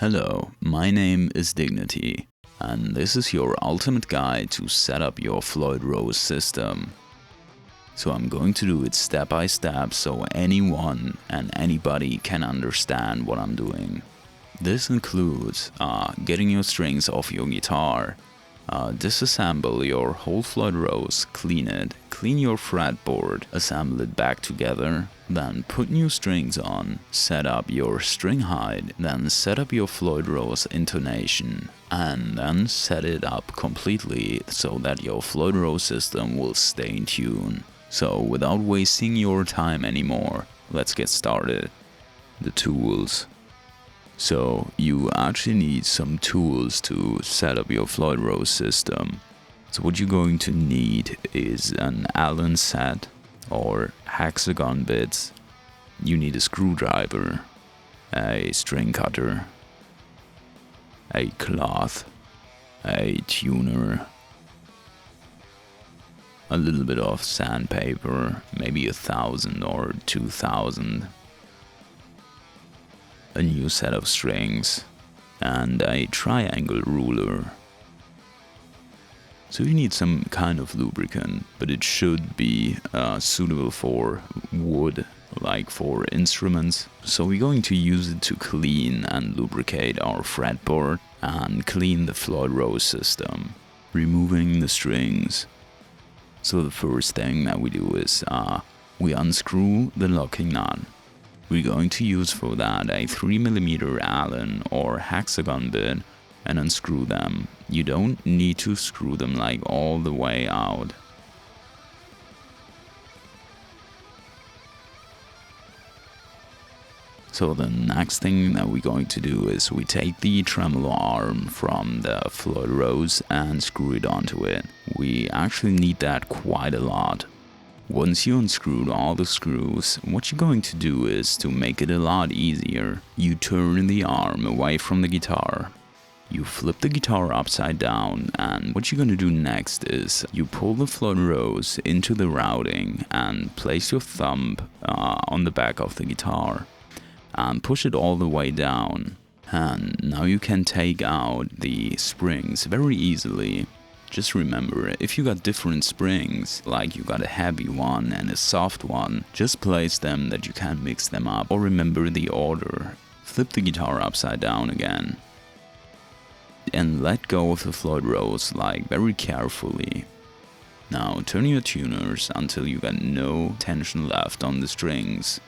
Hello, my name is Dignity, and this is your ultimate guide to set up your Floyd Rose system. So I'm going to do it step by step so anyone and anybody can understand what I'm doing. This includes getting your strings off your guitar, disassemble your whole Floyd Rose, clean it, clean your fretboard, assemble it back together, then put new strings on, set up your string height, then set up your Floyd Rose intonation, and then set it up completely so that your Floyd Rose system will stay in tune. So without wasting your time anymore, let's get started. The tools. So you actually need some tools to set up your Floyd Rose system. So what you're going to need is an Allen set or hexagon bits. You need a screwdriver, a string cutter, a cloth, a tuner, a little bit of sandpaper, maybe 1,000 or 2,000. A new set of strings, and a triangle ruler. So you need some kind of lubricant, but it should be suitable for wood, like for instruments. So we're going to use it to clean and lubricate our fretboard and clean the Floyd Rose system, removing the strings. So the first thing that we do is we unscrew the locking nut. We're going to use for that a 3mm Allen or hexagon bit and unscrew them. You don't need to screw them like all the way out. So the next thing that we're going to do is we take the tremolo arm from the Floyd Rose and screw it onto it. We actually need that quite a lot. Once you unscrewed all the screws, what you're going to do is, to make it a lot easier, you turn the arm away from the guitar. You flip the guitar upside down, and what you're going to do next is you pull the Floyd Rose into the routing and place your thumb on the back of the guitar and push it all the way down. And now you can take out the springs very easily. Just remember, if you got different springs, like you got a heavy one and a soft one, just place them that you can't mix them up, or remember the order. Flip the guitar upside down again. And let go of the Floyd Rose, like very carefully. Now turn your tuners until you got no tension left on the strings.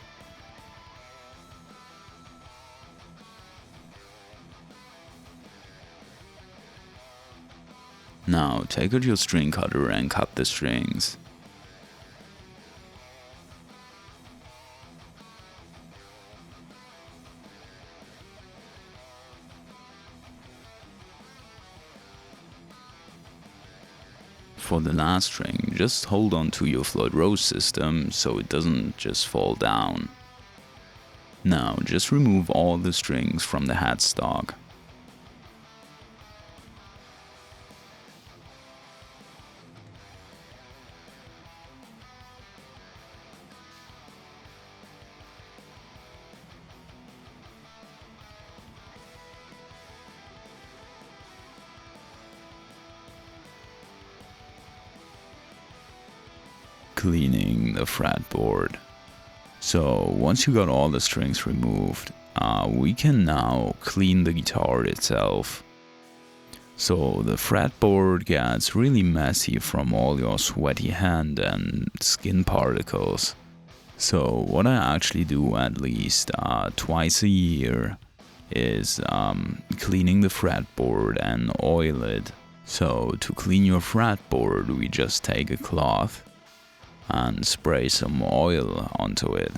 Now take out your string cutter and cut the strings. For the last string, just hold on to your Floyd Rose system so it doesn't just fall down. Now just remove all the strings from the headstock. Cleaning the fretboard. So once you got all the strings removed, we can now clean the guitar itself. So the fretboard gets really messy from all your sweaty hand and skin particles. So what I actually do at least twice a year is cleaning the fretboard and oil it. So to clean your fretboard, we just take a cloth and spray some oil onto it.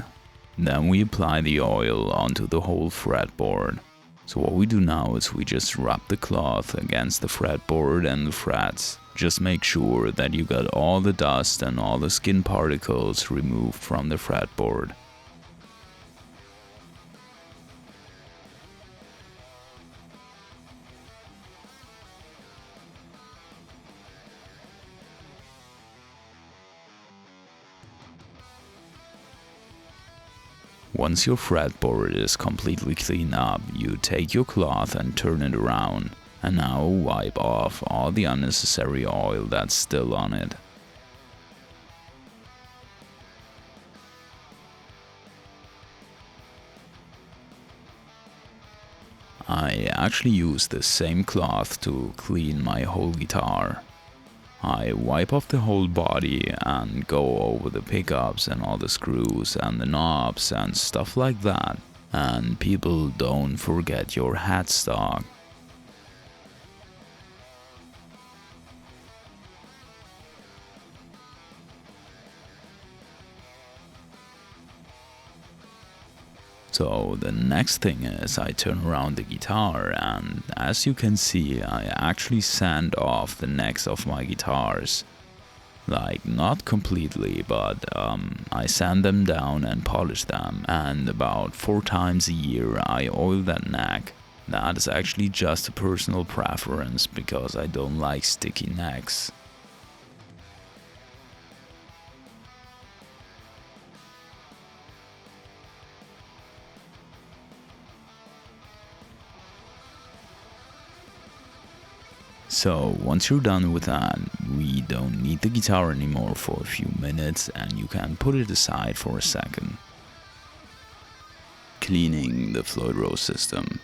Then we apply the oil onto the whole fretboard. So what we do now is we just rub the cloth against the fretboard and the frets. Just make sure that you got all the dust and all the skin particles removed from the fretboard. Once your fretboard is completely cleaned up, you take your cloth and turn it around. And now wipe off all the unnecessary oil that's still on it. I actually use the same cloth to clean my whole guitar. I wipe off the whole body and go over the pickups and all the screws and the knobs and stuff like that. And people, don't forget your headstock. So the next thing is I turn around the guitar, and as you can see, I actually sand off the necks of my guitars. Like, not completely, but I sand them down and polish them, and about 4 times a year I oil that neck. That is actually just a personal preference because I don't like sticky necks. So once you're done with that, we don't need the guitar anymore for a few minutes and you can put it aside for a second. Cleaning the Floyd Rose system.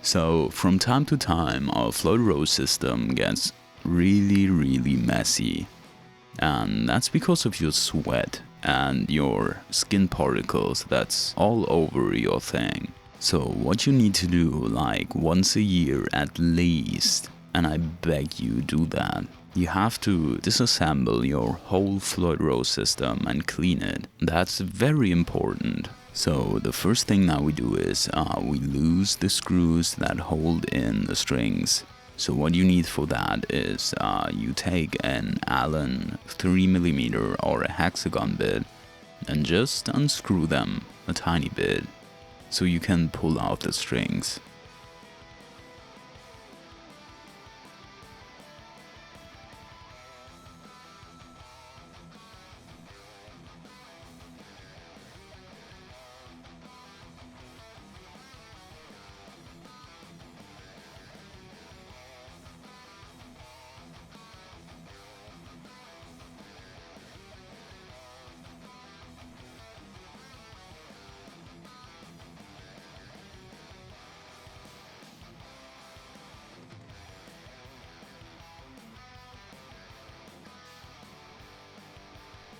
So from time to time our Floyd Rose system gets really messy, and that's because of your sweat and your skin particles that's all over your thing. So what you need to do, like once a year at least, and I beg you do that, you have to disassemble your whole Floyd Rose system and clean it. That's very important. So the first thing that we do is we lose the screws that hold in the strings. So what you need for that is you take an Allen 3mm or a hexagon bit and just unscrew them a tiny bit, so you can pull out the strings.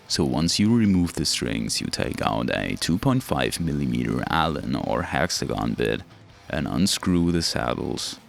So once you remove the strings, you take out a 2.5mm Allen or hexagon bit and unscrew the saddles.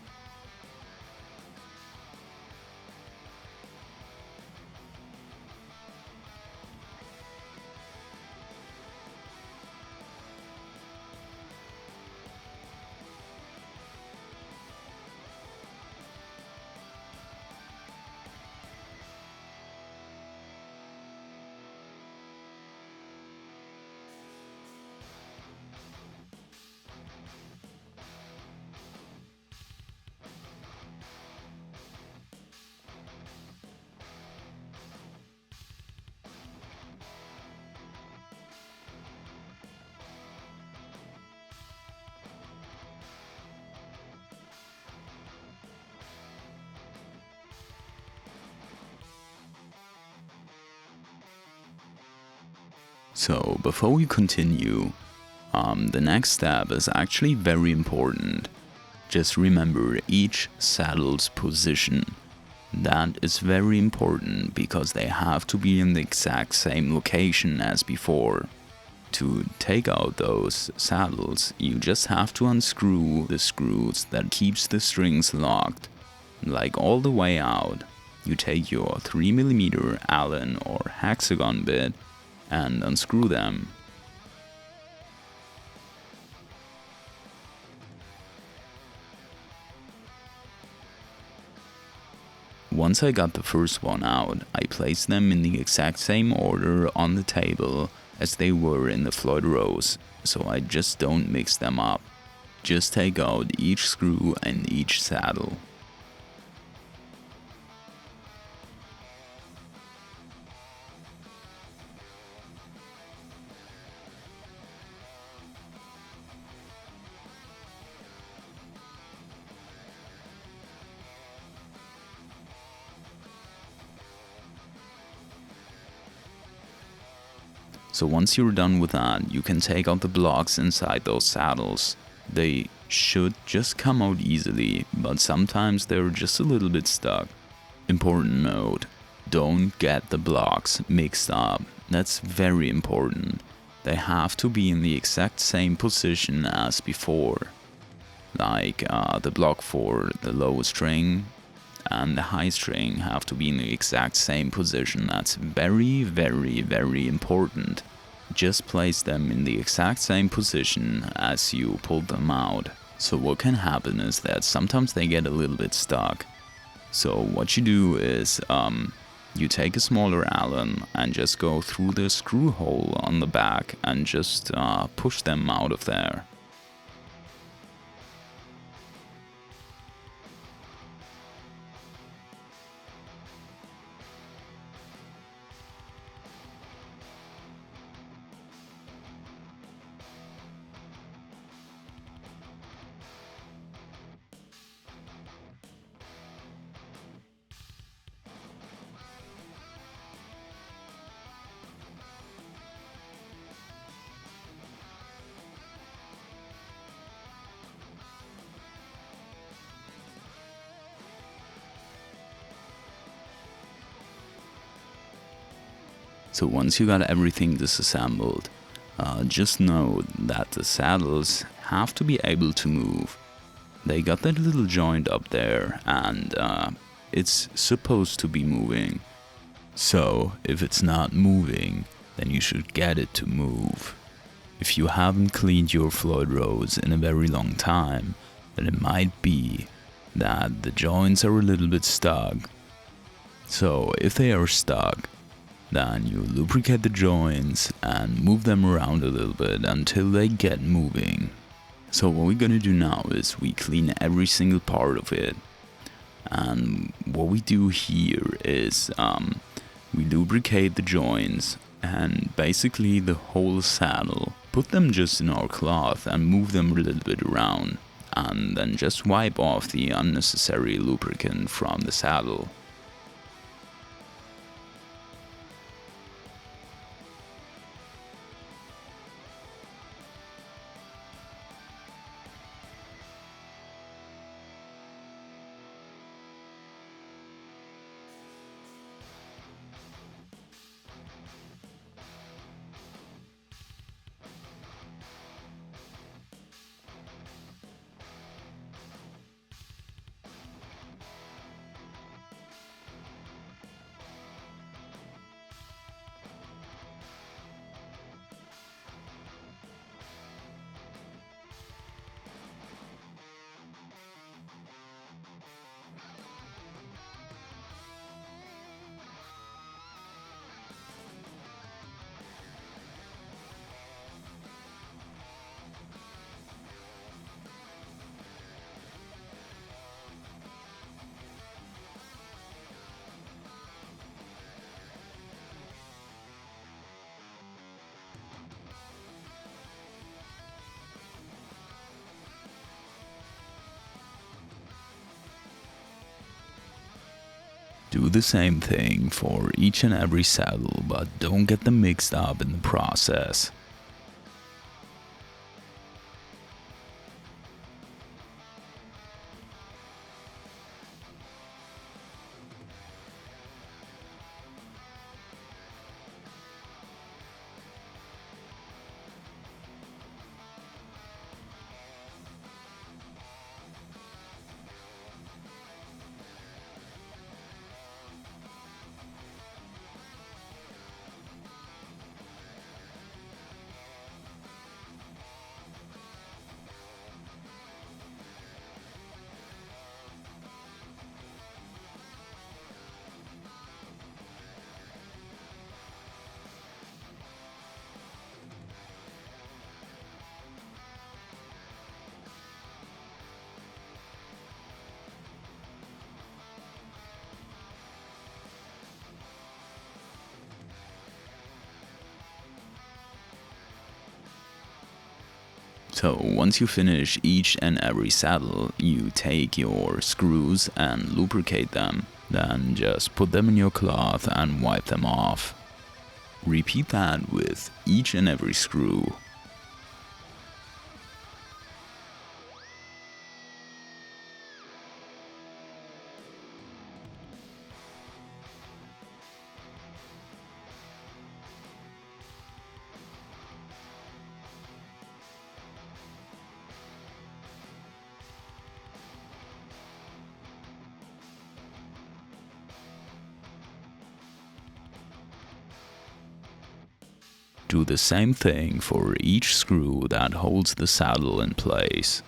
So before we continue, the next step is actually very important. Just remember each saddle's position. That is very important because they have to be in the exact same location as before. To take out those saddles, you just have to unscrew the screws that keeps the strings locked, like all the way out. You take your 3mm Allen or hexagon bit and unscrew them. Once I got the first one out, I placed them in the exact same order on the table as they were in the Floyd Rose, so I just don't mix them up. Just take out each screw and each saddle. So once you're done with that, you can take out the blocks inside those saddles. They should just come out easily, but sometimes they're just a little bit stuck. Important note, don't get the blocks mixed up. That's very important. They have to be in the exact same position as before. Like the block for the low string and the high string have to be in the exact same position. That's very, very, very important. Just place them in the exact same position as you pull them out. So what can happen is that sometimes they get a little bit stuck. So what you do is you take a smaller Allen and just go through the screw hole on the back and just push them out of there. So once you got everything disassembled, just know that the saddles have to be able to move. They got that little joint up there and it's supposed to be moving. So if it's not moving, then you should get it to move. If you haven't cleaned your Floyd Rose in a very long time, then it might be that the joints are a little bit stuck. So if they are stuck, then you lubricate the joints and move them around a little bit until they get moving. So what we're gonna do now is we clean every single part of it. And what we do here is we lubricate the joints and basically the whole saddle. Put them just in our cloth and move them a little bit around. And then just wipe off the unnecessary lubricant from the saddle. Do the same thing for each and every saddle, but don't get them mixed up in the process. So once you finish each and every saddle, you take your screws and lubricate them. Then just put them in your cloth and wipe them off. Repeat that with each and every screw. Do the same thing for each screw that holds the saddle in place.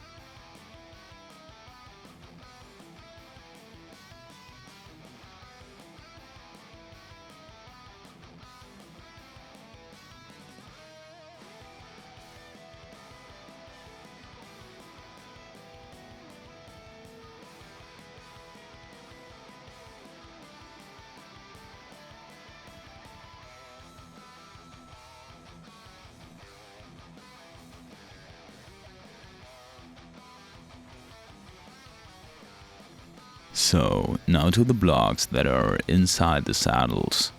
So, now to the blocks that are inside the saddles.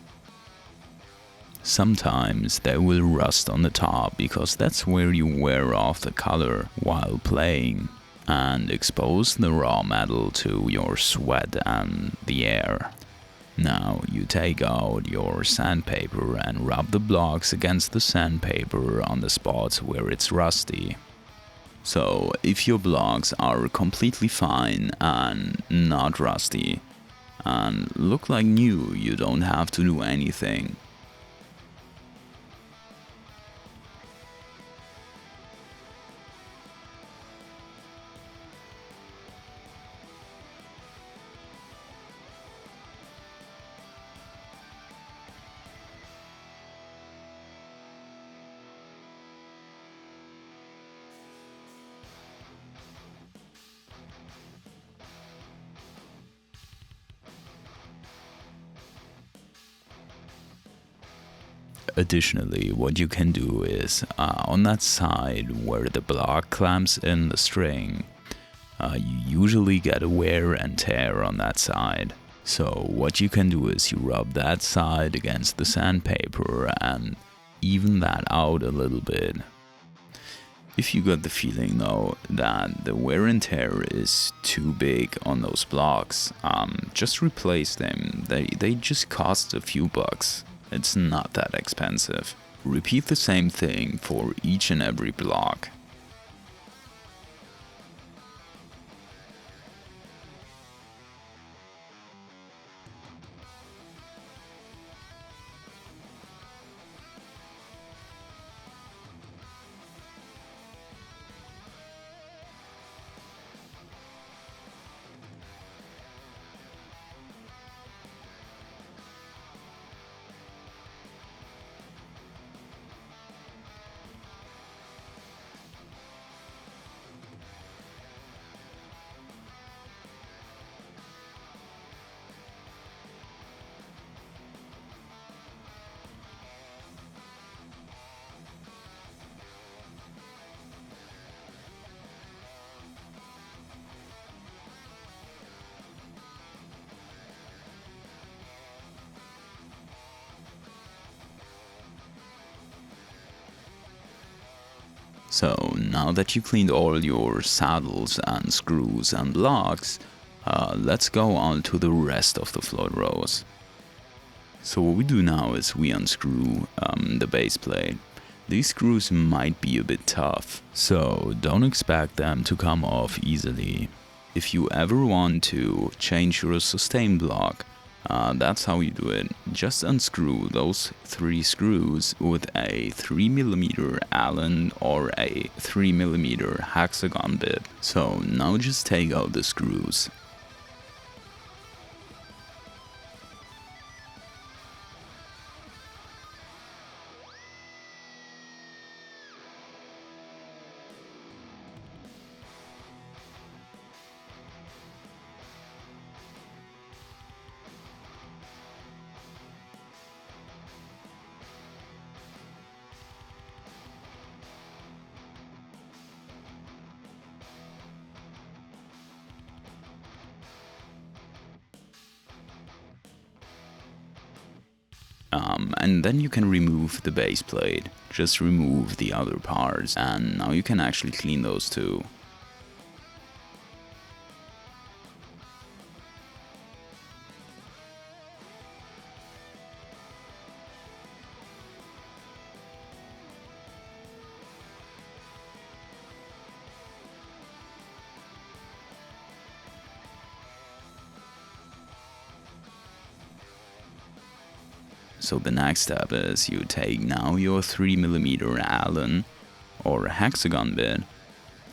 Sometimes they will rust on the top because that's where you wear off the color while playing and expose the raw metal to your sweat and the air. Now you take out your sandpaper and rub the blocks against the sandpaper on the spots where it's rusty. So, if your blocks are completely fine and not rusty and look like new, you don't have to do anything. Additionally, what you can do is, on that side where the block clamps in the string, you usually get a wear and tear on that side. So what you can do is you rub that side against the sandpaper and even that out a little bit. If you got the feeling though that the wear and tear is too big on those blocks, just replace them. They just cost a few bucks. It's not that expensive. Repeat the same thing for each and every block. So now that you cleaned all your saddles and screws and blocks, let's go on to the rest of the Floyd Rose. So what we do now is we unscrew the base plate. These screws might be a bit tough, so don't expect them to come off easily. If you ever want to change your sustain block, that's how you do it. Just unscrew those 3 screws with a 3mm Allen or a 3mm hexagon bit. So now just take out the screws. And then you can remove the base plate. Just remove the other parts, and now you can actually clean those too. So the next step is you take now your 3mm Allen or hexagon bit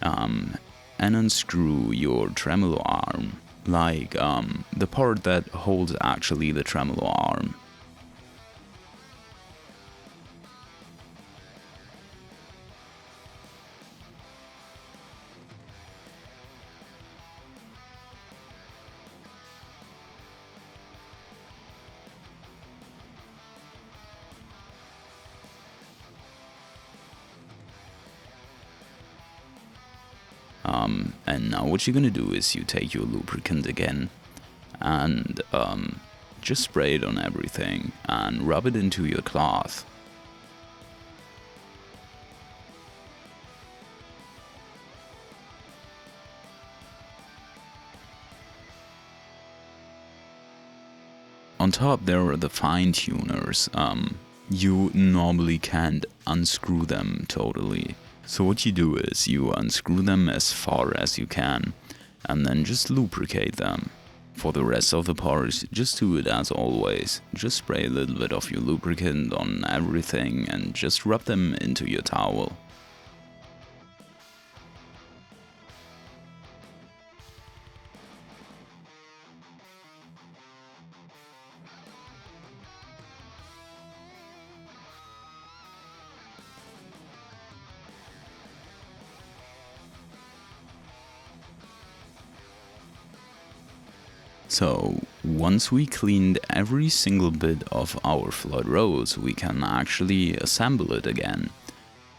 and unscrew your tremolo arm, like the part that holds actually the tremolo arm. And now what you're gonna do is you take your lubricant again and just spray it on everything and rub it into your cloth. On top there are the fine tuners. You normally can't unscrew them totally. So what you do is you unscrew them as far as you can and then just lubricate them. For the rest of the parts, just do it as always. Just spray a little bit of your lubricant on everything and just rub them into your towel. So, once we cleaned every single bit of our Floyd Rose, we can actually assemble it again.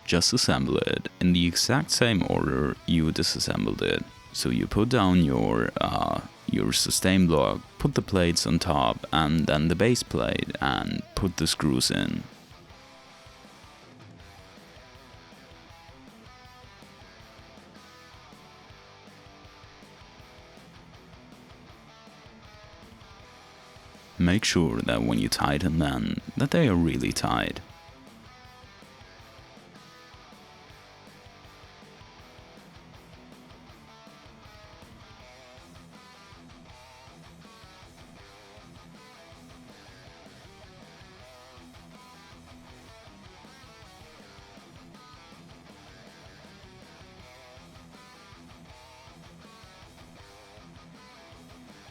Just assemble it in the exact same order you disassembled it. So you put down your sustain block, put the plates on top, and then the base plate, and put the screws in. Make sure that when you tighten them, that they are really tight.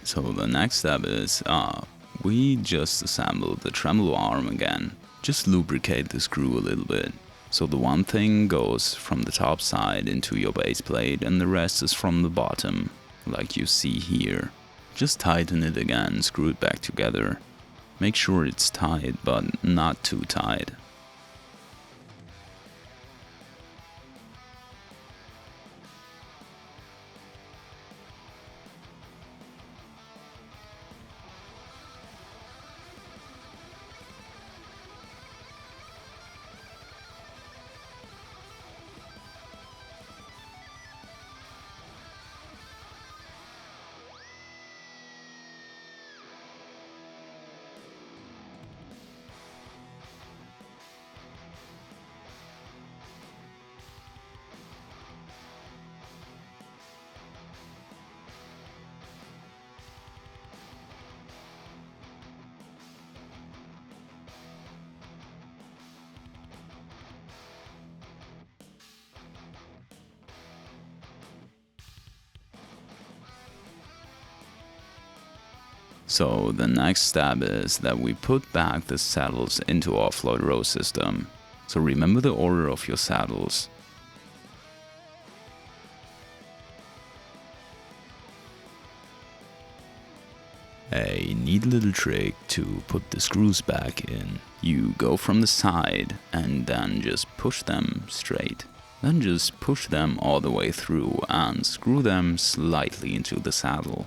So the next step is we just assemble the tremolo arm again. Just lubricate the screw a little bit. So the one thing goes from the top side into your base plate and the rest is from the bottom, like you see here. Just tighten it again, screw it back together. Make sure it's tight, but not too tight. So the next step is that we put back the saddles into our Floyd Rose system. So remember the order of your saddles. A neat little trick to put the screws back in. You go from the side and then just push them straight. Then just push them all the way through and screw them slightly into the saddle.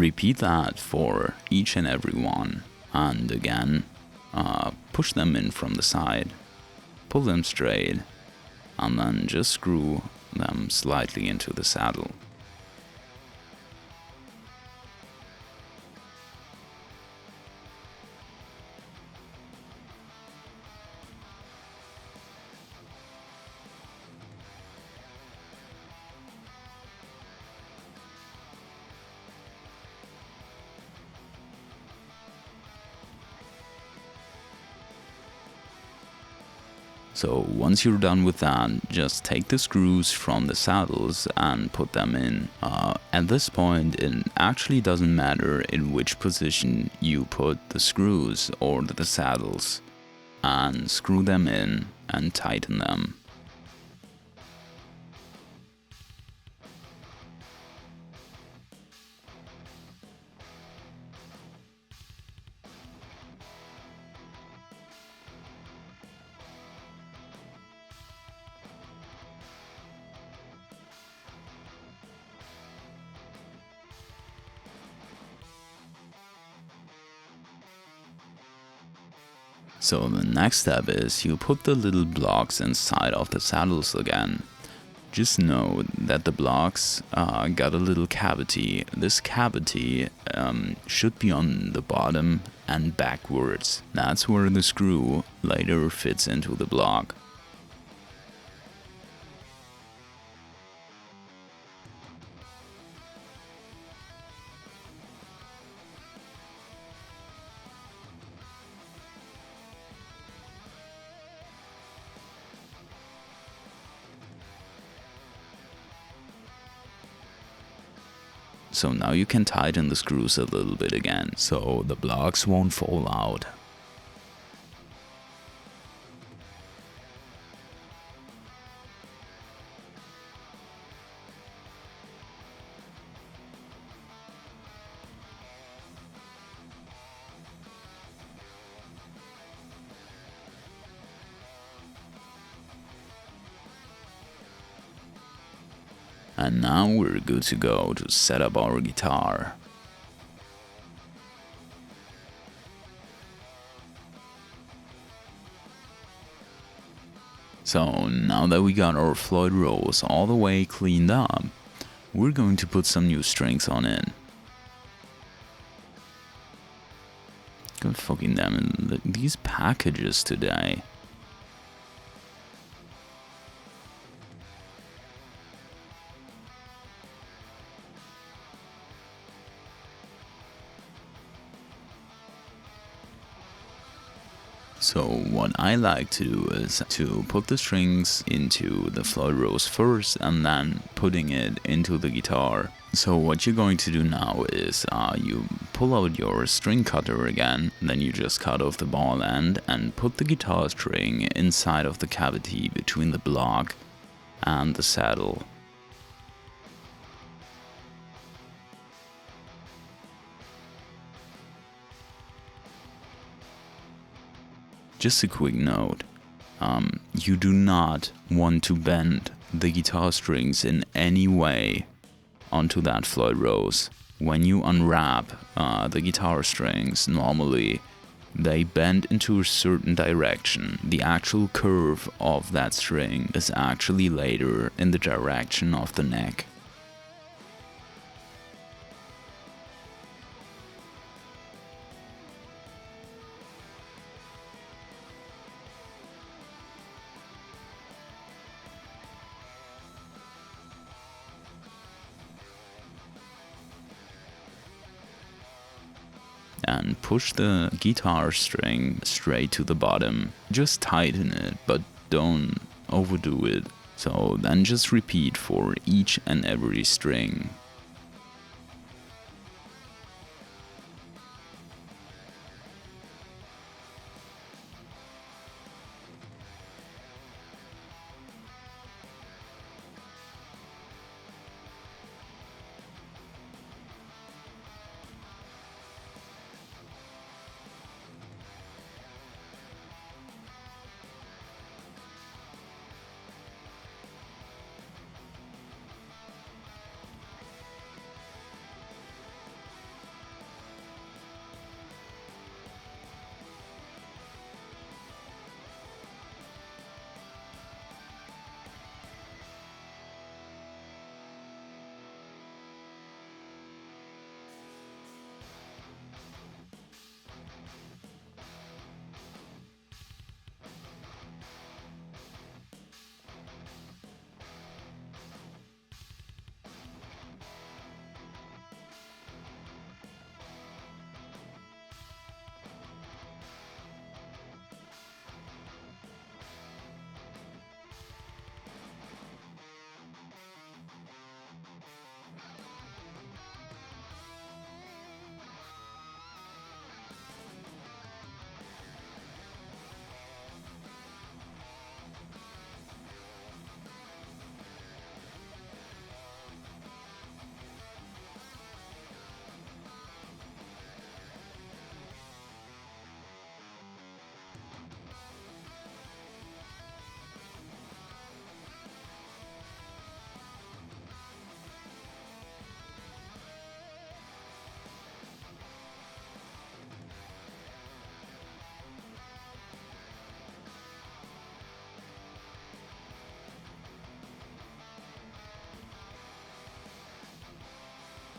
Repeat that for each and every one. And again, push them in from the side, pull them straight, and then just screw them slightly into the saddle. So once you're done with that, just take the screws from the saddles and put them in. At this point, it actually doesn't matter in which position you put the screws or the saddles, and screw them in and tighten them. So the next step is you put the little blocks inside of the saddles again. Just know that the blocks got a little cavity. This cavity should be on the bottom and backwards. That's where the screw later fits into the block. So now you can tighten the screws a little bit again, so the blocks won't fall out. And now we're good to go to set up our guitar. So now that we got our Floyd Rose all the way cleaned up, we're going to put some new strings on it. God fucking damn it, these packages today. So what I like to do is to put the strings into the Floyd Rose first and then putting it into the guitar. So what you're going to do now is you pull out your string cutter again, then you just cut off the ball end and put the guitar string inside of the cavity between the block and the saddle. Just a quick note, you do not want to bend the guitar strings in any way onto that Floyd Rose. When you unwrap the guitar strings, normally they bend into a certain direction. The actual curve of that string is actually later in the direction of the neck. And push the guitar string straight to the bottom. Just tighten it, but don't overdo it. So then just repeat for each and every string.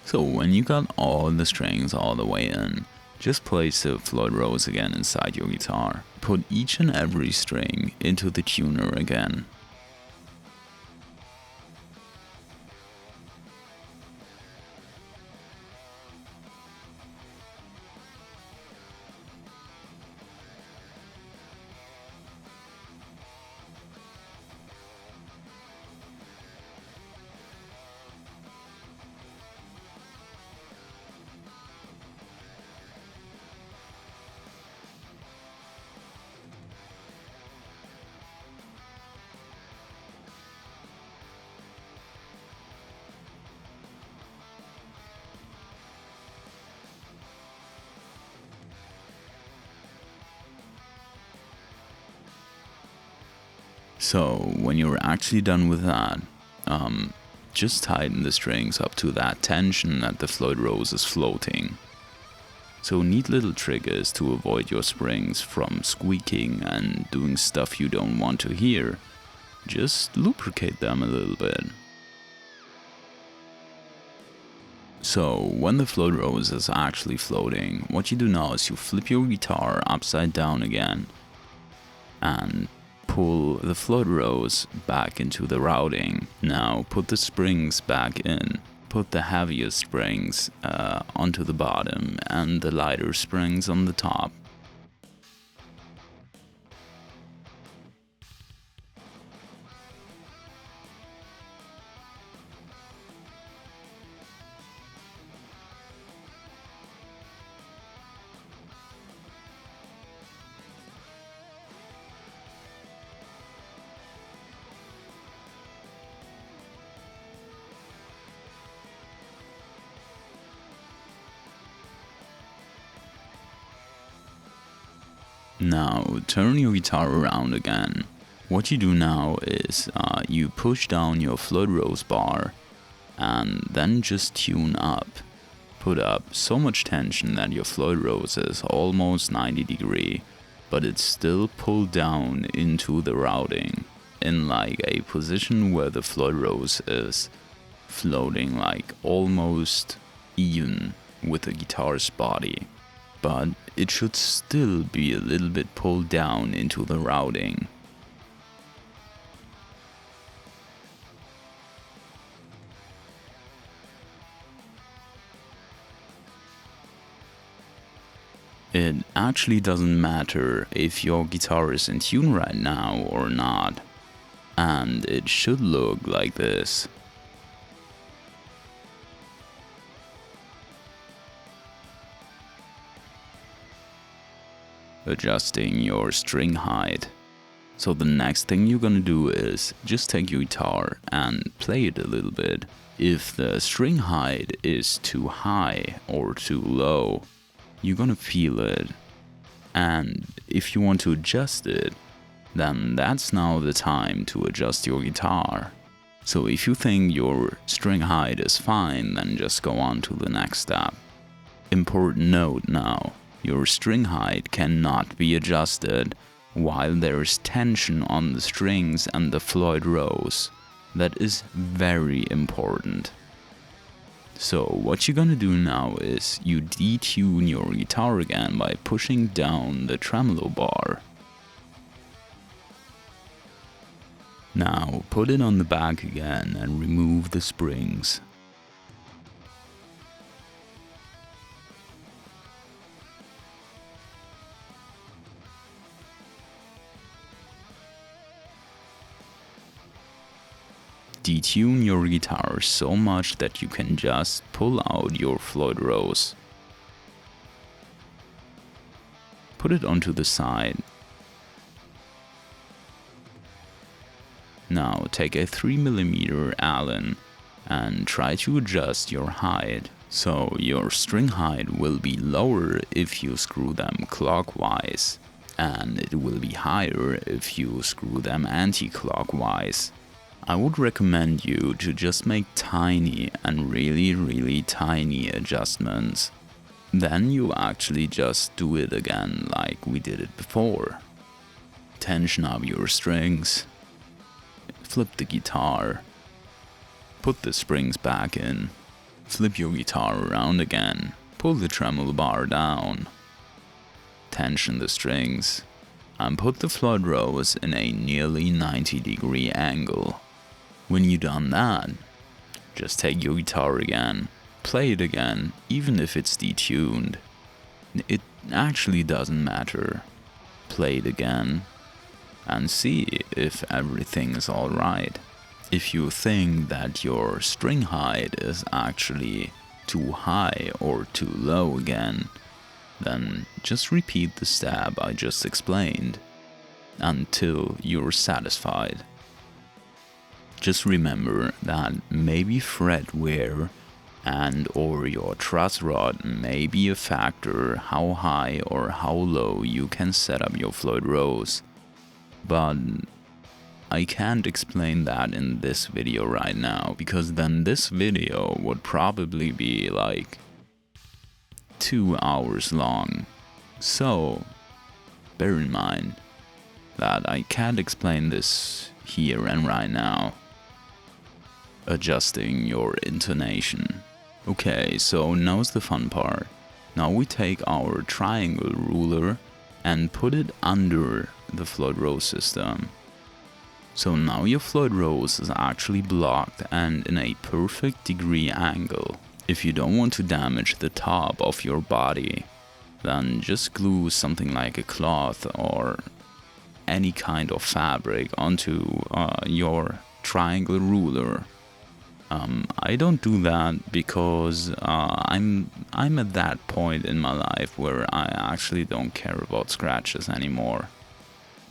So when you got all the strings all the way in, just place the Floyd Rose again inside your guitar. Put each and every string into the tuner again. So when you're actually done with that, just tighten the strings up to that tension that the Floyd Rose is floating. So neat little trick is to avoid your springs from squeaking and doing stuff you don't want to hear. Just lubricate them a little bit. So when the Floyd Rose is actually floating, what you do now is you flip your guitar upside down again and pull the Floyd Rose back into the routing. Now put the springs back in. Put the heaviest springs onto the bottom and the lighter springs on the top. Now turn your guitar around again. What you do now is you push down your Floyd Rose bar and then just tune up. Put up so much tension that your Floyd Rose is almost 90 degree, but it's still pulled down into the routing in like a position where the Floyd Rose is floating like almost even with the guitar's body. But it should still be a little bit pulled down into the routing. It actually doesn't matter if your guitar is in tune right now or not, and it should look like this. Adjusting your string height. So the next thing you're gonna do is just take your guitar and play it a little bit. If the string height is too high or too low, you're gonna feel it. And if you want to adjust it, then that's now the time to adjust your guitar. So if you think your string height is fine, then just go on to the next step. Important note now. Your string height cannot be adjusted while there is tension on the strings and the Floyd Rose. That is very important. So what you're gonna do now is you detune your guitar again by pushing down the tremolo bar. Now put it on the back again and remove the springs. Detune your guitar so much that you can just pull out your Floyd Rose. Put it onto the side. Now take a 3mm Allen and try to adjust your height. So your string height will be lower if you screw them clockwise, and it will be higher if you screw them anti-clockwise. I would recommend you to just make tiny and really tiny adjustments. Then you actually just do it again like we did it before. Tension up your strings, flip the guitar, put the springs back in, Flip your guitar around again, pull the tremolo bar down, tension the strings, and put the Floyd Rose in a nearly 90-degree angle. When you've done that, just take your guitar again, play it again, even if it's detuned. It actually doesn't matter. Play it again and see if everything is alright. If you think that your string height is actually too high or too low again, then just repeat the step I just explained until you're satisfied. Just remember that maybe fret wear and or your truss rod may be a factor how high or how low you can set up your Floyd Rose, but I can't explain that in this video right now, because then this video would probably be like 2 hours long. So bear in mind that I can't explain this here and right now. Adjusting your intonation. Okay, so now's the fun part. Now we take our triangle ruler and put it under the Floyd Rose system. So now your Floyd Rose is actually blocked and in a perfect degree angle. If you don't want to damage the top of your body, then just glue something like a cloth or any kind of fabric onto your triangle ruler. I don't do that because I'm at that point in my life where I actually don't care about scratches anymore.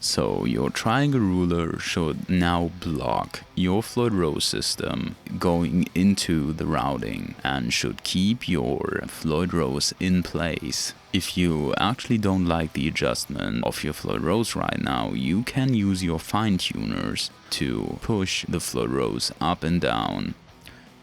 So your triangle ruler should now block your Floyd Rose system going into the routing and should keep your Floyd Rose in place. If you actually don't like the adjustment of your Floyd Rose right now, you can use your fine tuners to push the Floyd Rose up and down.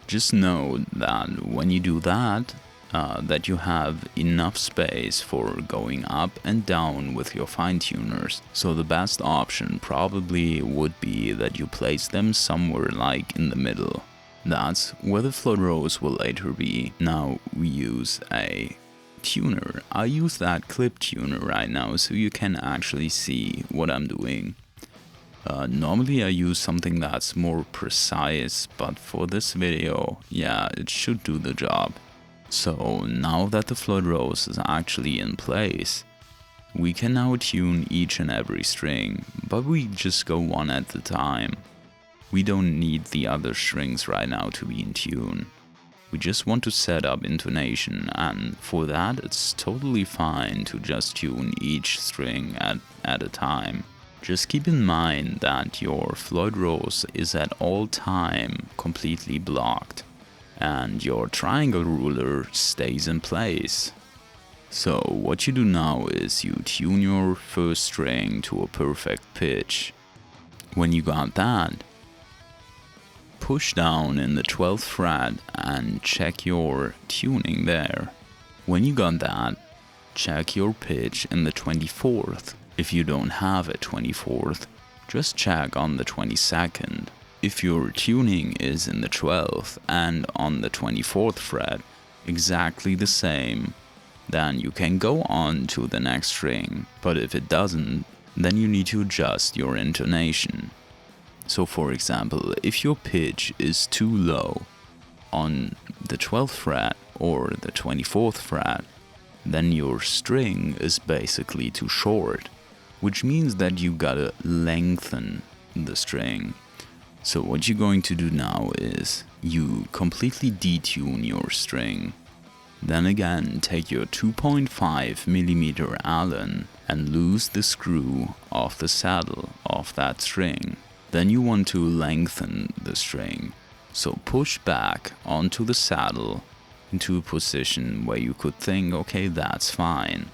Just know that when you do that, that you have enough space for going up and down with your fine tuners. So the best option probably would be that you place them somewhere like in the middle. That's where the Floyd Rose will later be. Now we use a tuner. I use that clip tuner right now so you can actually see what I'm doing. Normally I use something that's more precise, but for this video, yeah, it should do the job. So now that the Floyd Rose is actually in place, we can now tune each and every string, but we just go one at a time. We don't need the other strings right now to be in tune. We just want to set up intonation, and for that it's totally fine to just tune each string at a time. Just keep in mind that your Floyd Rose is at all time completely blocked, and your triangle ruler stays in place. So what you do now is you tune your first string to a perfect pitch. When you got that, push down in the 12th fret and check your tuning there. When you got that, check your pitch in the 24th. If you don't have a 24th, just check on the 22nd. If your tuning is in the 12th and on the 24th fret, exactly the same, then you can go on to the next string. But if it doesn't, then you need to adjust your intonation. So for example, if your pitch is too low on the 12th fret or the 24th fret, then your string is basically too short, which means that you gotta lengthen the string. So what you're going to do now is you completely detune your string. Then again, take your 2.5mm Allen and loose the screw off the saddle of that string. Then you want to lengthen the string. So push back onto the saddle into a position where you could think, okay, that's fine.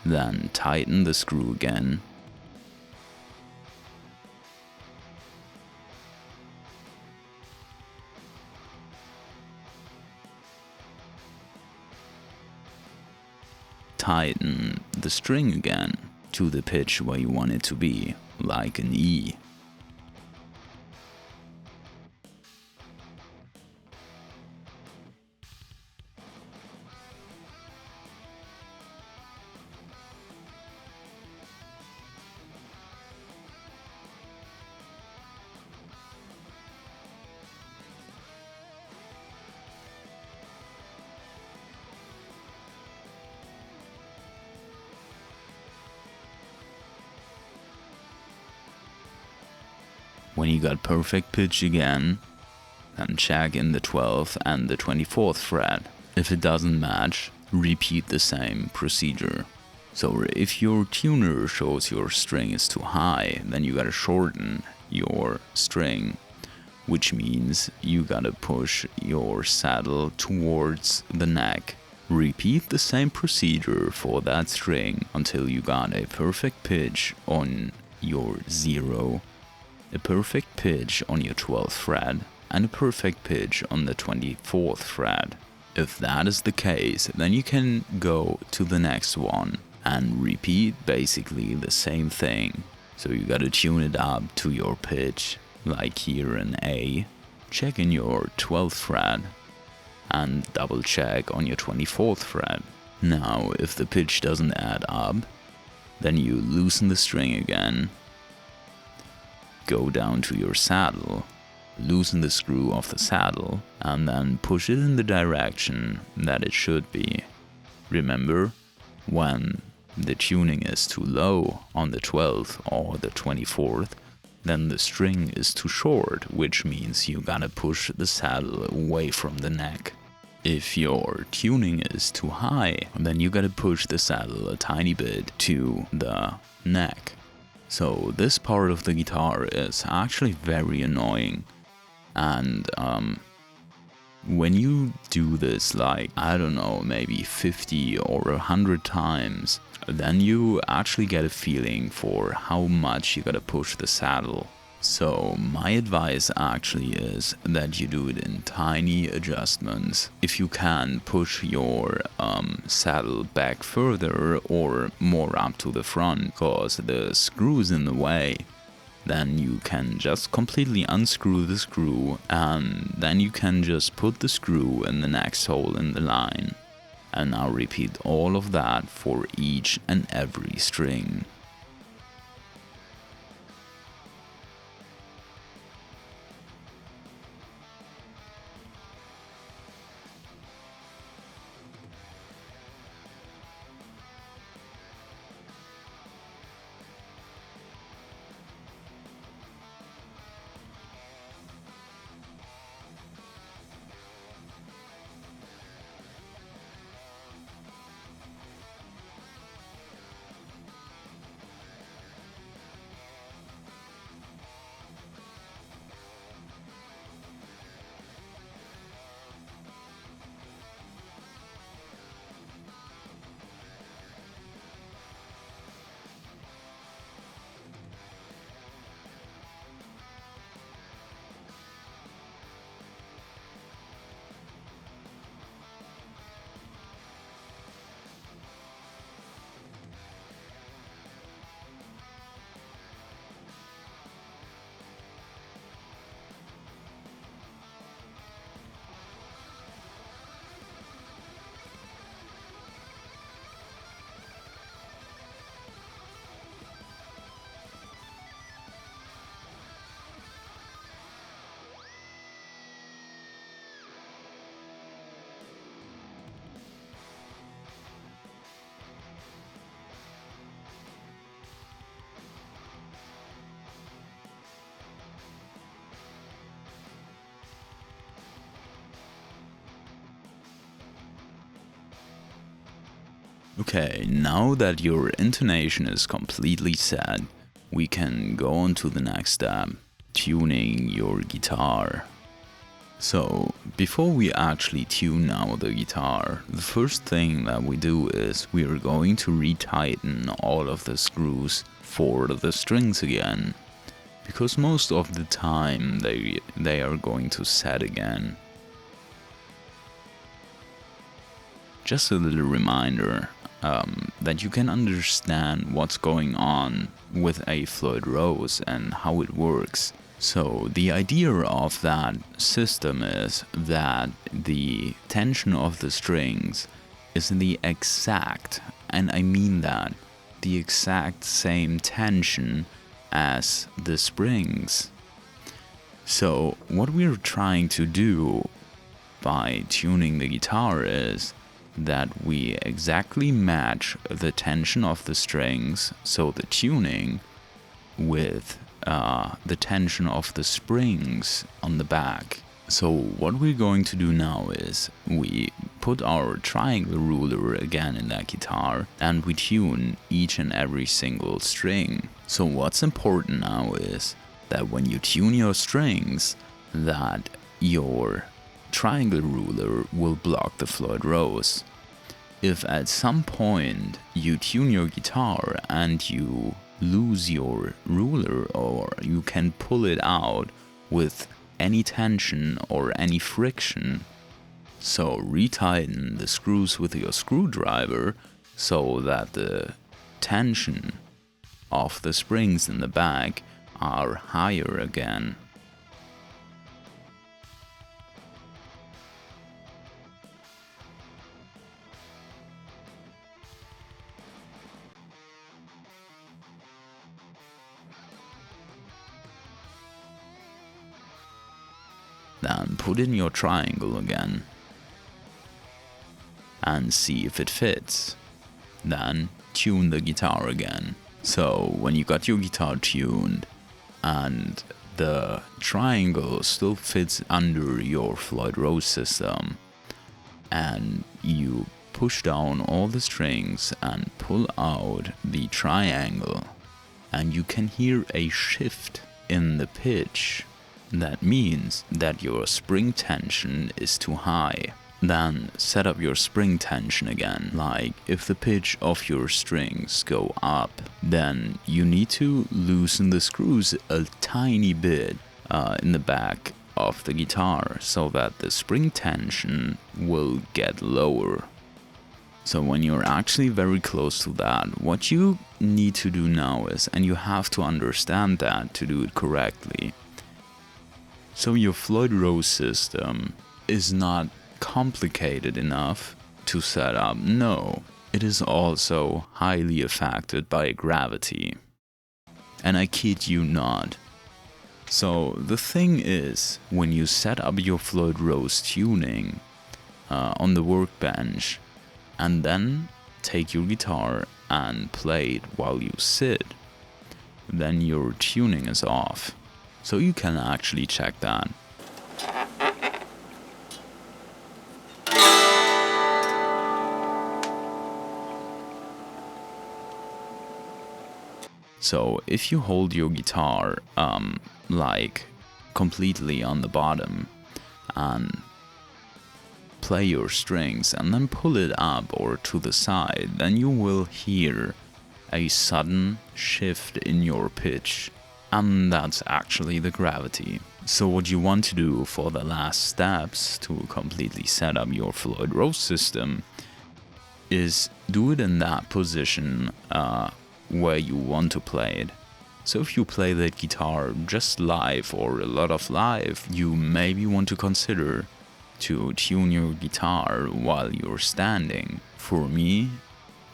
Then tighten the screw again. Tighten the string again to the pitch where you want it to be, like an E. When you got perfect pitch again, then check in the 12th and the 24th fret. If it doesn't match, repeat the same procedure. So if your tuner shows your string is too high, then you gotta shorten your string, which means you gotta push your saddle towards the neck. Repeat the same procedure for that string until you got a perfect pitch on your 0, a perfect pitch on your 12th fret, and a perfect pitch on the 24th fret. If that is the case, then you can go to the next one and repeat basically the same thing. So you gotta tune it up to your pitch, like here in A, check in your 12th fret, and double check on your 24th fret. Now, if the pitch doesn't add up, then you loosen the string again, go down to your saddle, loosen the screw of the saddle, and then push it in the direction that it should be. Remember, when the tuning is too low on the 12th or the 24th, then the string is too short, which means you gotta push the saddle away from the neck. If your tuning is too high, then you gotta push the saddle a tiny bit to the neck. So this part of the guitar is actually very annoying, and when you do this like, I don't know, maybe 50 or 100 times, then you actually get a feeling for how much you gotta push the saddle. So my advice actually is that you do it in tiny adjustments. If you can push your saddle back further or more up to the front because the screw is in the way, then you can just completely unscrew the screw, and then you can just put the screw in the next hole in the line. And now repeat all of that for each and every string. Okay, now that your intonation is completely set, we can go on to the next step, tuning your guitar. So, Before we actually tune now the guitar, the first thing that we do is we are going to retighten all of the screws for the strings again, because most of the time they are going to set again. Just a little reminder that you can understand what's going on with a Floyd Rose and how it works. So the idea of that system is that the tension of the strings is the exact, and I mean that, the exact same tension as the springs. So what we're trying to do by tuning the guitar is that we exactly match the tension of the strings, so the tuning, with the tension of the springs on the back. So what we're going to do now is we put our triangle ruler again in that guitar and we tune each and every single string. So what's important now is that when you tune your strings, that your triangle ruler will block the Floyd Rose. If at some point you tune your guitar and you lose your ruler, or you can pull it out with any tension or any friction, so retighten the screws with your screwdriver so that the tension of the springs in the back are higher again. Then put in your triangle again and see if it fits. Then tune the guitar again. So when you got your guitar tuned and the triangle still fits under your Floyd Rose system, and you push down all the strings and pull out the triangle, and you can hear a shift in the pitch, that means that your spring tension is too high. Then set up your spring tension again. Like if the pitch of your strings go up, then you need to loosen the screws a tiny bit in the back of the guitar so that the spring tension will get lower. So when you're actually very close to that, what you need to do now is, and you have to understand that to do it correctly, so your Floyd Rose system is not complicated enough to set up. No, it is also highly affected by gravity. And I kid you not. So the thing is, when you set up your Floyd Rose tuning on the workbench and then take your guitar and play it while you sit, then your tuning is off. So you can actually check that. So if you hold your guitar like completely on the bottom and play your strings and then pull it up or to the side, then you will hear a sudden shift in your pitch. And that's actually the gravity. So what you want to do for the last steps to completely set up your Floyd Rose system is do it in that position where you want to play it. So if you play that guitar just live or a lot of live, you maybe want to consider to tune your guitar while you're standing. For me,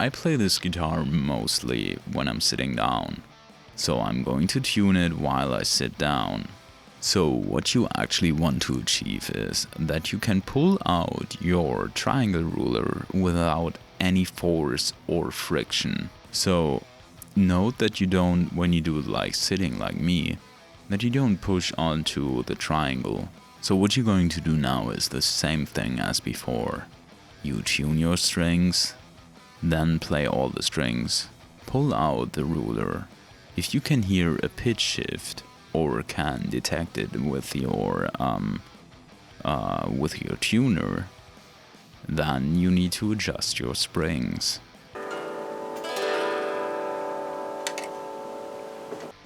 I play this guitar mostly when I'm sitting down. So I'm going to tune it while I sit down. So what you actually want to achieve is that you can pull out your triangle ruler without any force or friction. So note that you don't, when you do it like sitting like me, that you don't push onto the triangle. So what you're going to do now is the same thing as before. You tune your strings, then play all the strings, pull out the ruler. If you can hear a pitch shift or can detect it with your with your tuner, then you need to adjust your springs.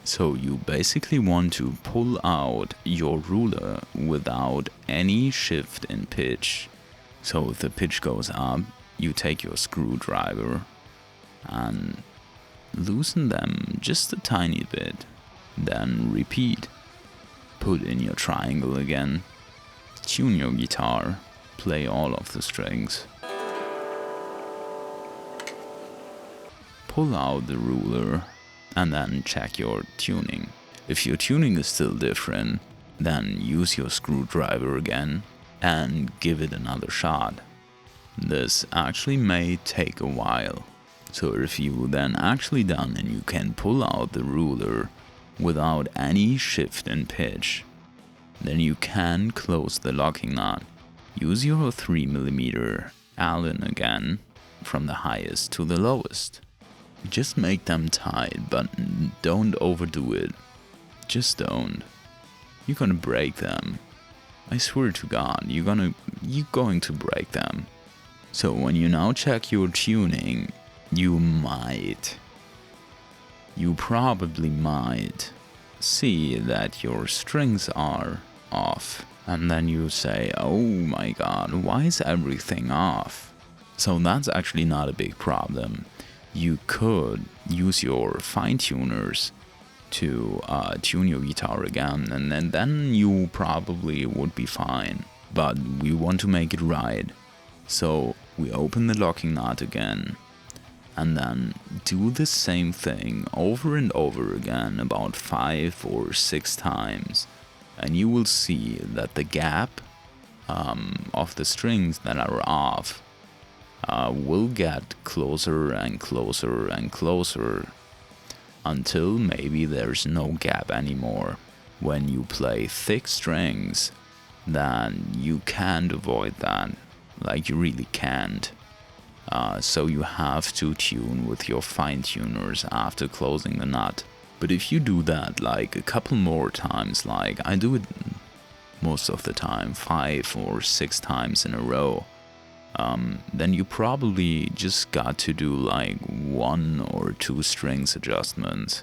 So you basically want to pull out your ruler without any shift in pitch. So if the pitch goes up, you take your screwdriver and loosen them just a tiny bit. Then repeat. Put in your triangle again. Tune your guitar. Play all of the strings. Pull out the ruler and then check your tuning. If your tuning is still different, then use your screwdriver again and give it another shot. This actually may take a while. So if you then actually done and you can pull out the ruler without any shift in pitch, then you can close the locking nut. Use your 3mm Allen again from the highest to the lowest. Just make them tight, but don't overdo it. Just don't. You're gonna break them. I swear to God, you're going to break them. So when you now check your tuning, you probably might see that your strings are off. And then you say, oh my God, why is everything off? So that's actually not a big problem. You could use your fine tuners to tune your guitar again, and then you probably would be fine. But we want to make it right. So we open the locking nut again, and then do the same thing over and over again about 5 or 6 times. And you will see that the gap of the strings that are off will get closer and closer and closer until maybe there's no gap anymore. When you play thick strings, then you can't avoid that, like you really can't. So you have to tune with your fine tuners after closing the nut. But if you do that like a couple more times, like I do it most of the time, 5 or 6 times in a row, then you probably just got to do like 1 or 2 strings adjustments.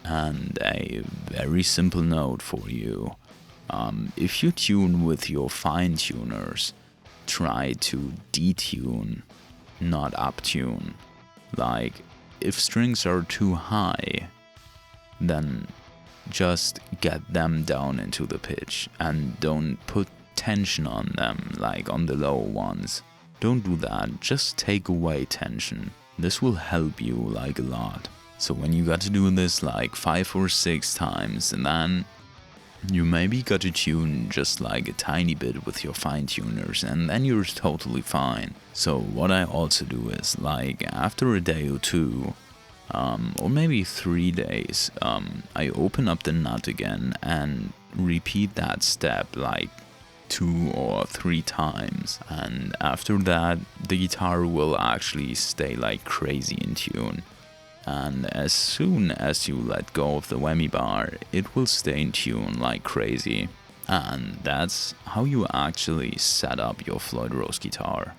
And a very simple note for you, if you tune with your fine tuners, try to detune, not uptune. Like if strings are too high, then just get them down into the pitch and don't put tension on them like on the low ones. Don't do that, just take away tension. This will help you like a lot. So when you got to do this like 5 or 6 times, and then you maybe got to tune just like a tiny bit with your fine tuners, and then you're totally fine. So what I also do is like after a day or 2, or maybe 3 days, I open up the nut again and repeat that step like 2 or 3 times, and after that the guitar will actually stay like crazy in tune. And as soon as you let go of the whammy bar, it will stay in tune like crazy. And that's how you actually set up your Floyd Rose guitar.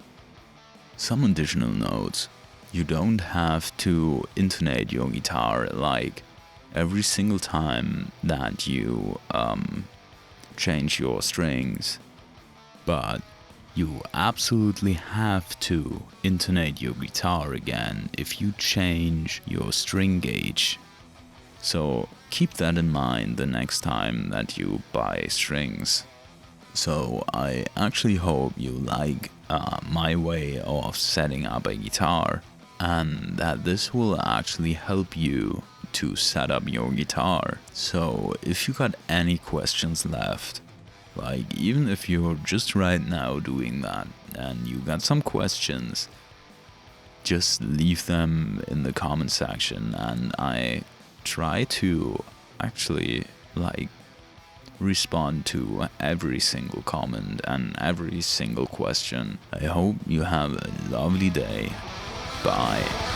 Some additional notes. You don't have to intonate your guitar like every single time that you change your strings, but you absolutely have to intonate your guitar again if you change your string gauge. So keep that in mind the next time that you buy strings. So I actually hope you like my way of setting up a guitar, and that this will actually help you to set up your guitar. So if you got any questions left, like even if you're just right now doing that and you got some questions, just leave them in the comment section, and I try to actually like respond to every single comment and every single question. I hope you have a lovely day. Bye.